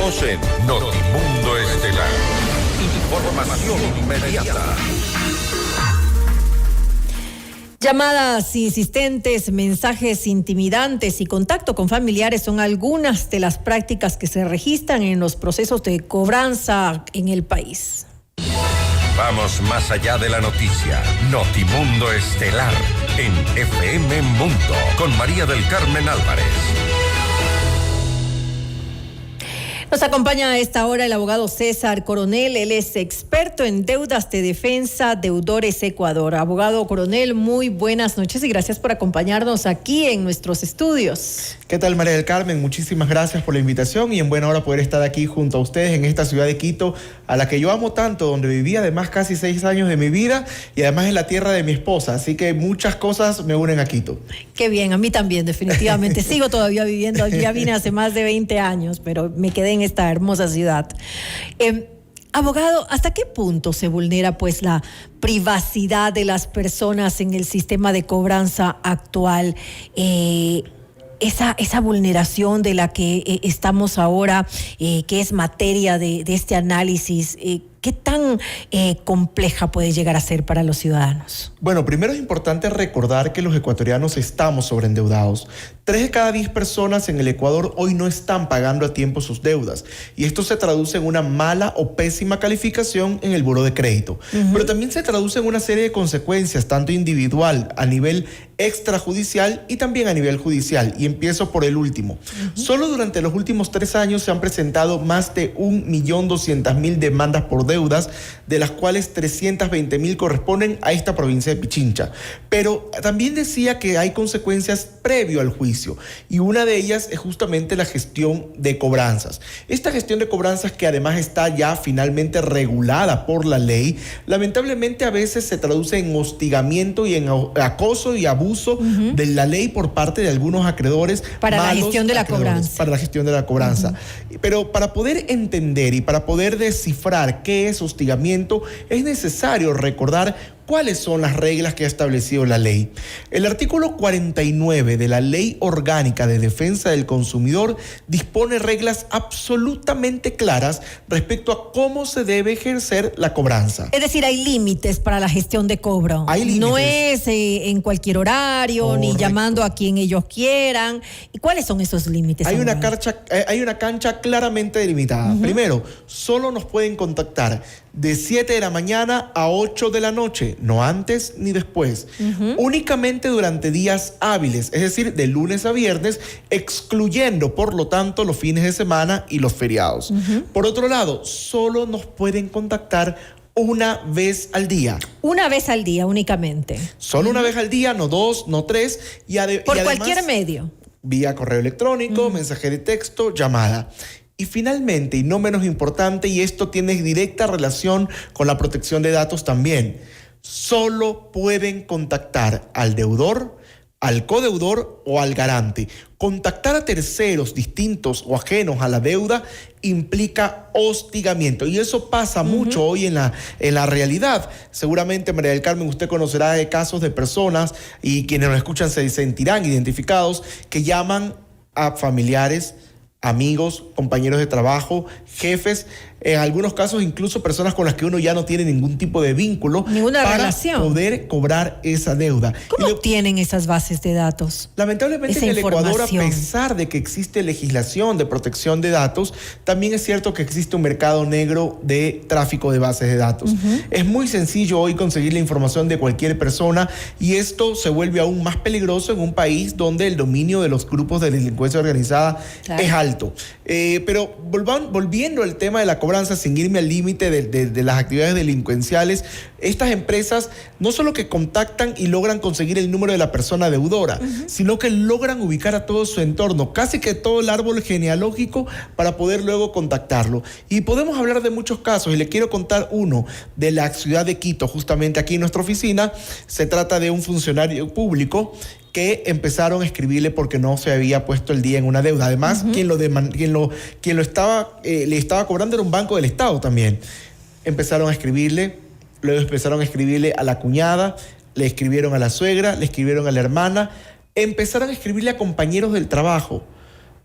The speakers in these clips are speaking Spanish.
Seguimos en Notimundo Estelar. Información inmediata. Llamadas insistentes, mensajes intimidantes y contacto con familiares son algunas de las prácticas que se registran en los procesos de cobranza en el país. Vamos más allá de la noticia. Notimundo Estelar en FM Mundo con María del Carmen Álvarez. Nos acompaña a esta hora el abogado César Coronel. Él es experto en deudas de defensa, Deudores Ecuador. Abogado Coronel, muy buenas noches y gracias por acompañarnos aquí en nuestros estudios. ¿Qué tal, María del Carmen? Muchísimas gracias por la invitación y en buena hora poder estar aquí junto a ustedes en esta ciudad de Quito, a la que yo amo tanto, donde viví además casi 6 años de mi vida y además en la tierra de mi esposa. Así que muchas cosas me unen a Quito. Qué bien, a mí también, definitivamente. Sigo todavía viviendo allí, ya vine hace más de 20 años, pero me quedé en esta hermosa ciudad. Abogado, ¿hasta qué punto se vulnera pues la privacidad de las personas en el sistema de cobranza actual? Esa vulneración de la que estamos ahora, que es materia de este análisis, ¿qué tan compleja puede llegar a ser para los ciudadanos? Bueno, primero es importante recordar que los ecuatorianos estamos sobreendeudados. 3 de cada 10 personas en el Ecuador hoy no están pagando a tiempo sus deudas. Y esto se traduce en una mala o pésima calificación en el buró de crédito. Pero también se traduce en una serie de consecuencias, tanto individual, a nivel extrajudicial y también a nivel judicial. Y empiezo por el último. Solo durante los últimos 3 años se han presentado más de 1.200.000 demandas por deudas, de las cuales 320.000 corresponden a esta provincia de Pichincha. Pero también decía que hay consecuencias previo al juicio y una de ellas es justamente la gestión de cobranzas. Esta gestión de cobranzas, que además está ya finalmente regulada por la ley, lamentablemente a veces se traduce en hostigamiento y en acoso y abuso de la ley por parte de algunos acreedores para la gestión de la cobranza. Para la gestión de la cobranza. Pero para poder entender y para poder descifrar qué es hostigamiento, es necesario recordar ¿cuáles son las reglas que ha establecido la ley? El artículo 49 de la Ley Orgánica de Defensa del Consumidor dispone reglas absolutamente claras respecto a cómo se debe ejercer la cobranza. Es decir, hay límites para la gestión de cobro. Hay límites. No es en cualquier horario, correcto, ni llamando a quien ellos quieran. ¿Y cuáles son esos límites? Hay una cancha claramente delimitada. Primero, solo nos pueden contactar de 7 de la mañana a 8 de la noche, no antes ni después. Únicamente durante días hábiles, es decir, de lunes a viernes, excluyendo, por lo tanto, los fines de semana y los feriados. Por otro lado, solo nos pueden contactar una vez al día. Una vez al día únicamente. Solo una vez al día, no 2, no 3. Por cualquier medio. Vía correo electrónico, mensaje de texto, llamada. Y finalmente, y no menos importante, y esto tiene directa relación con la protección de datos también, solo pueden contactar al deudor, al codeudor o al garante. Contactar a terceros distintos o ajenos a la deuda implica hostigamiento, y eso pasa mucho hoy en la realidad. Seguramente, María del Carmen, usted conocerá de casos de personas, y quienes nos escuchan se sentirán identificados, que llaman a familiares, amigos, compañeros de trabajo, jefes, en algunos casos incluso personas con las que uno ya no tiene ningún tipo de vínculo, ninguna para relación, poder cobrar esa deuda. ¿Cómo obtienen esas bases de datos? Lamentablemente en el Ecuador, a pesar de que existe legislación de protección de datos, también es cierto que existe un mercado negro de tráfico de bases de datos. Es muy sencillo hoy conseguir la información de cualquier persona, y esto se vuelve aún más peligroso en un país donde el dominio de los grupos de delincuencia organizada es alto. Pero volviendo al tema de la cobranza, sin irme al límite de las actividades delincuenciales, estas empresas no solo que contactan y logran conseguir el número de la persona deudora, sino que logran ubicar a todo su entorno, casi que todo el árbol genealógico, para poder luego contactarlo. Y podemos hablar de muchos casos, y le quiero contar uno de la ciudad de Quito, justamente aquí en nuestra oficina. Se trata de un funcionario público que empezaron a escribirle porque no se había puesto el día en una deuda. Además, quien le estaba cobrando era un banco del Estado también. Empezaron a escribirle, luego empezaron a escribirle a la cuñada, le escribieron a la suegra, le escribieron a la hermana, empezaron a escribirle a compañeros del trabajo.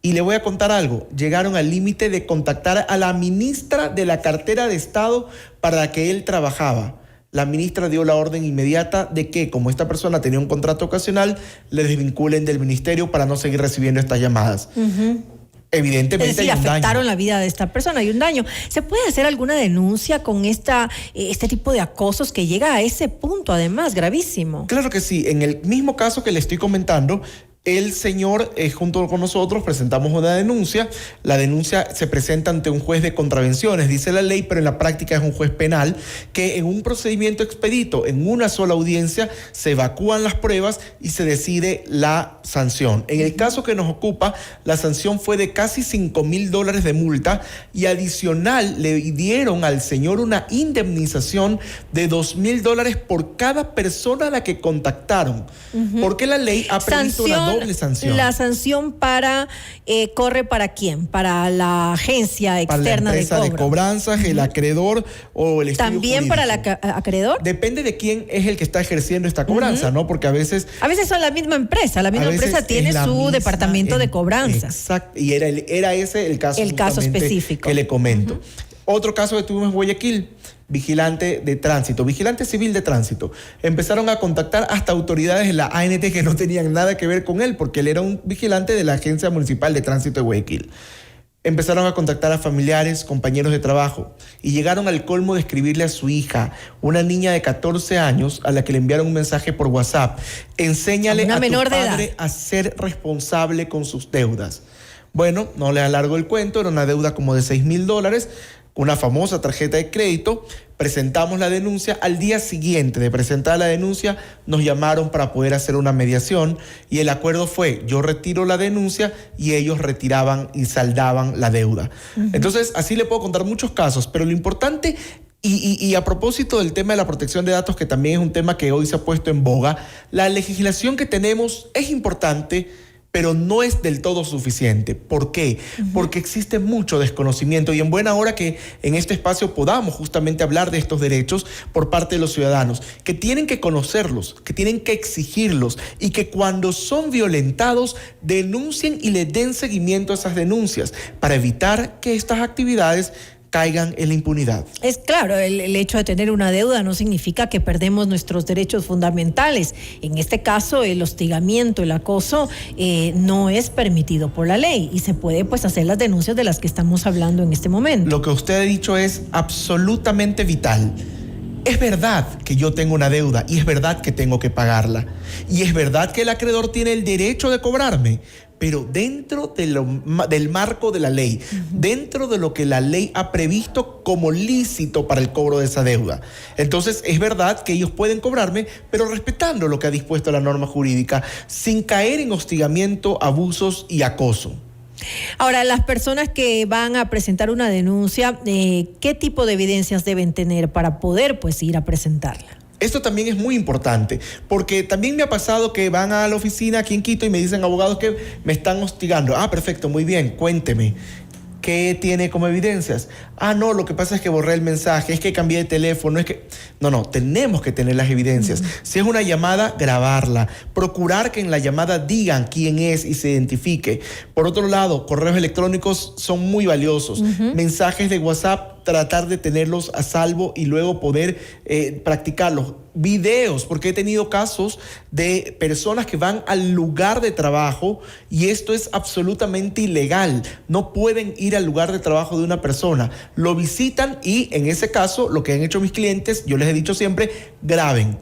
Y le voy a contar algo, llegaron al límite de contactar a la ministra de la cartera de Estado para la que él trabajaba. La ministra dio la orden inmediata de que, como esta persona tenía un contrato ocasional, le desvinculen del ministerio para no seguir recibiendo estas llamadas. Evidentemente, es decir, hay un afectaron daño. la vida de esta persona, hay un daño. ¿Se puede hacer alguna denuncia con este tipo de acosos que llega a ese punto, además, gravísimo? Claro que sí. En el mismo caso que le estoy comentando, el señor, junto con nosotros, presentamos una denuncia. La denuncia se presenta ante un juez de contravenciones, dice la ley, pero en la práctica es un juez penal, que en un procedimiento expedito, en una sola audiencia, se evacúan las pruebas y se decide la sanción. En el caso que nos ocupa, la sanción fue de casi $5,000 de multa y adicional le dieron al señor una indemnización de $2,000 por cada persona a la que contactaron. Porque la ley ha previsto una doble sanción. La sanción corre para quién? Para la agencia externa de cobro. Para la empresa de cobranzas, el acreedor o el estudio ¿También jurídico. para el acreedor? Depende de quién es el que está ejerciendo esta cobranza, ¿no? Porque a veces son la misma empresa. La misma empresa tiene su departamento de cobranzas. Exacto. Y era ese el caso específico que le comento. Otro caso que tuvimos en Guayaquil, vigilante civil de tránsito. Empezaron a contactar hasta autoridades de la ANT que no tenían nada que ver con él, porque él era un vigilante de la Agencia Municipal de Tránsito de Guayaquil. Empezaron a contactar a familiares, compañeros de trabajo, y llegaron al colmo de escribirle a su hija, una niña de 14 años, a la que le enviaron un mensaje por WhatsApp. Enséñale a tu padre a ser responsable con sus deudas. Bueno, no le alargo el cuento, era una deuda como de $6,000, una famosa tarjeta de crédito. Presentamos la denuncia. Al día siguiente de presentar la denuncia, nos llamaron para poder hacer una mediación y el acuerdo fue: yo retiro la denuncia y ellos retiraban y saldaban la deuda. Entonces, así le puedo contar muchos casos, pero lo importante, y a propósito del tema de la protección de datos, que también es un tema que hoy se ha puesto en boga, la legislación que tenemos es importante, pero no es del todo suficiente. ¿Por qué? Porque existe mucho desconocimiento y en buena hora que en este espacio podamos justamente hablar de estos derechos por parte de los ciudadanos, que tienen que conocerlos, que tienen que exigirlos y que cuando son violentados denuncien y le den seguimiento a esas denuncias para evitar que estas actividades caigan en la impunidad. Es claro, el hecho de tener una deuda no significa que perdemos nuestros derechos fundamentales. En este caso, el hostigamiento, el acoso no es permitido por la ley y se puede hacer las denuncias de las que estamos hablando en este momento. Lo que usted ha dicho es absolutamente vital. Es verdad que yo tengo una deuda y es verdad que tengo que pagarla. Y es verdad que el acreedor tiene el derecho de cobrarme, pero dentro del marco de la ley, dentro de lo que la ley ha previsto como lícito para el cobro de esa deuda. Entonces, es verdad que ellos pueden cobrarme, pero respetando lo que ha dispuesto la norma jurídica, sin caer en hostigamiento, abusos y acoso. Ahora, las personas que van a presentar una denuncia, ¿qué tipo de evidencias deben tener para poder ir a presentarla? Esto también es muy importante, porque también me ha pasado que van a la oficina aquí en Quito y me dicen abogados que me están hostigando. Ah, perfecto, muy bien, cuénteme. ¿Qué tiene como evidencias? Ah, no, lo que pasa es que borré el mensaje, es que cambié de teléfono, es que... No, tenemos que tener las evidencias. Si es una llamada, grabarla. Procurar que en la llamada digan quién es y se identifique. Por otro lado, correos electrónicos son muy valiosos. Mensajes de WhatsApp, tratar de tenerlos a salvo y luego poder practicarlos. Videos, porque he tenido casos de personas que van al lugar de trabajo y esto es absolutamente ilegal. No pueden ir al lugar de trabajo de una persona. Lo visitan y en ese caso, lo que han hecho mis clientes, yo les he dicho siempre, graben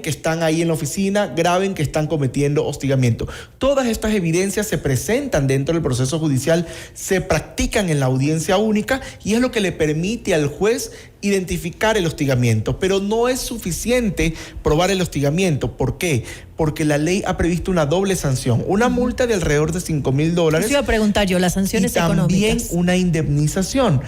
que están ahí en la oficina, graben que están cometiendo hostigamiento. Todas estas evidencias se presentan dentro del proceso judicial, se practican en la audiencia única y es lo que le permite al juez identificar el hostigamiento, pero no es suficiente probar el hostigamiento. ¿Por qué? Porque la ley ha previsto una doble sanción, una multa de alrededor de $5,000. Eso iba a preguntar yo, las sanciones económicas. Y también una indemnización.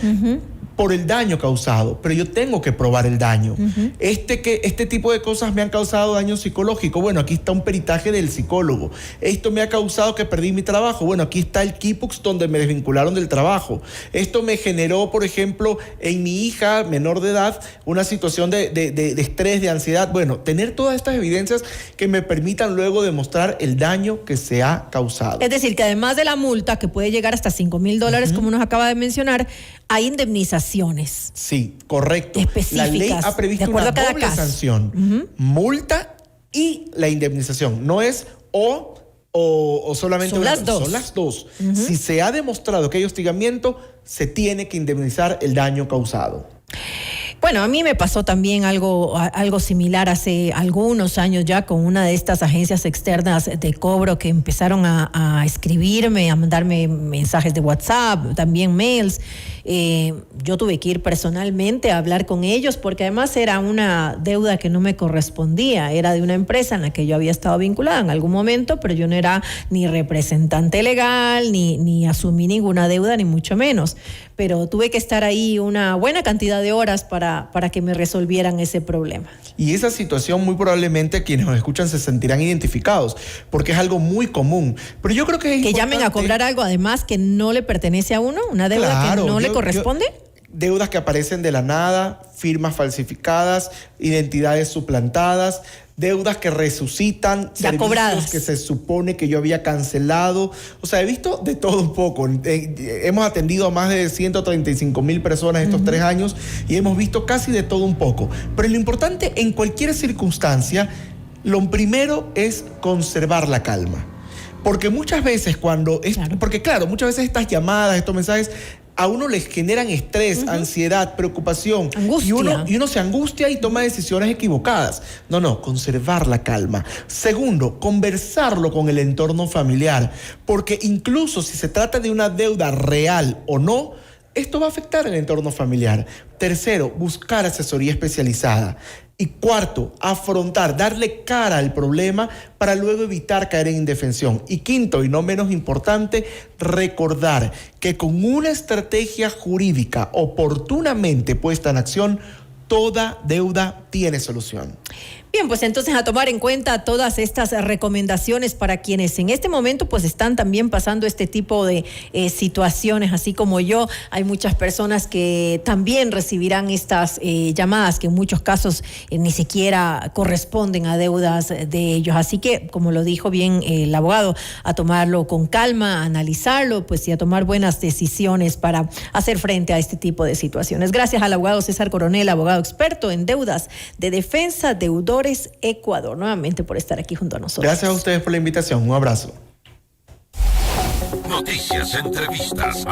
por el daño causado, pero yo tengo que probar el daño. Este tipo de cosas me han causado daño psicológico. Bueno, aquí está un peritaje del psicólogo. Esto me ha causado que perdí mi trabajo. Bueno, aquí está el Kipux donde me desvincularon del trabajo. Esto me generó, por ejemplo, en mi hija menor de edad, una situación de estrés, de ansiedad. Bueno, tener todas estas evidencias que me permitan luego demostrar el daño que se ha causado. Es decir, que además de la multa, que puede llegar hasta $5,000, como nos acaba de mencionar, hay indemnizaciones. Sí, correcto. Específicas. La ley ha previsto una doble sanción. Multa y la indemnización. No es o solamente son las dos. Son las dos. Si se ha demostrado que hay hostigamiento, se tiene que indemnizar el daño causado. Bueno, a mí me pasó también algo similar hace algunos años ya con una de estas agencias externas de cobro que empezaron a escribirme, a mandarme mensajes de WhatsApp, también mails. Yo tuve que ir personalmente a hablar con ellos porque además era una deuda que no me correspondía. Era de una empresa en la que yo había estado vinculada en algún momento, pero yo no era ni representante legal, ni asumí ninguna deuda, ni mucho menos. Pero tuve que estar ahí una buena cantidad de horas para que me resolvieran ese problema. Y esa situación muy probablemente quienes nos escuchan se sentirán identificados, porque es algo muy común. Pero yo creo que es importante... llamen a cobrar algo además que no le pertenece a uno, una deuda que no le corresponde. Deudas que aparecen de la nada, firmas falsificadas, identidades suplantadas, deudas que resucitan, ya cobradas, que se supone que yo había cancelado. O sea, he visto de todo un poco. Hemos atendido a más de 135,000 personas estos 3 años y hemos visto casi de todo un poco. Pero lo importante en cualquier circunstancia, lo primero es conservar la calma. Porque muchas veces muchas veces estas llamadas, estos mensajes, a uno les generan estrés, ansiedad, preocupación. Angustia. Y uno se angustia y toma decisiones equivocadas. No, conservar la calma. Segundo, conversarlo con el entorno familiar. Porque incluso si se trata de una deuda real o no, esto va a afectar el entorno familiar. Tercero, buscar asesoría especializada. Y cuarto, darle cara al problema para luego evitar caer en indefensión. Y quinto, y no menos importante, recordar que con una estrategia jurídica oportunamente puesta en acción, toda deuda tiene solución. Bien, pues entonces a tomar en cuenta todas estas recomendaciones para quienes en este momento pues están también pasando este tipo de situaciones, así como yo. Hay muchas personas que también recibirán estas llamadas que en muchos casos ni siquiera corresponden a deudas de ellos. Así que, como lo dijo bien el abogado, a tomarlo con calma, a analizarlo, pues y a tomar buenas decisiones para hacer frente a este tipo de situaciones. Gracias al abogado César Coronel, abogado experto en deudas de defensa, deudores Ecuador, nuevamente por estar aquí junto a nosotros. Gracias a ustedes por la invitación. Un abrazo. Noticias, entrevistas,